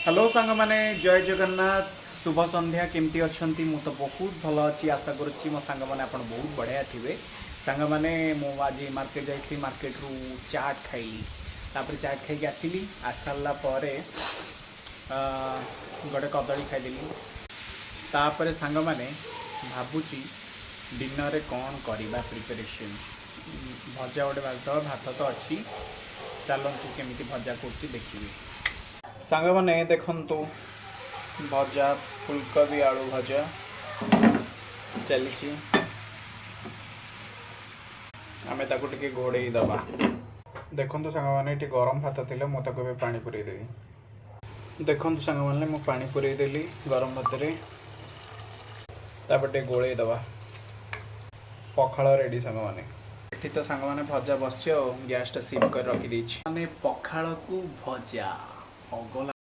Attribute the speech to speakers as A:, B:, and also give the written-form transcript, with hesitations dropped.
A: hello सांग माने जय जगन्नाथ शुभ संध्या केमती अच्छी मु तो बहुत भल अच्छी आशा करुच्ची मो सांग मैंने आप बहुत बढ़िया थे सांग मैंने आज मार्केट जाइली मार्केट रू चाट खाइली तापर चाट खाई आसली आसारा पर गोटे कदली खाईदेली तापर सांग मैंने भावुची डिनर कौन करवा प्रिपरेशन भजा गोटे भात भात तो अच्छी चलतु केमी भजा कर देखिए सांग मैंने देखु भजा फुलकोबी आलू भजा चली आम ताको घोड़े दबा देखु सांग मैंने ये गरम भात थी मुझे पानी पुरेदेवी देखु सांग मैंने मुझे पानी पुरेदेली गरम भात तापर गोले दबा पखाड़ रेडी सांग मैंने ये तो सांग मैंने भजा बस गैस टा सिम कर रखी मैंने पखाड़ को भजा अगला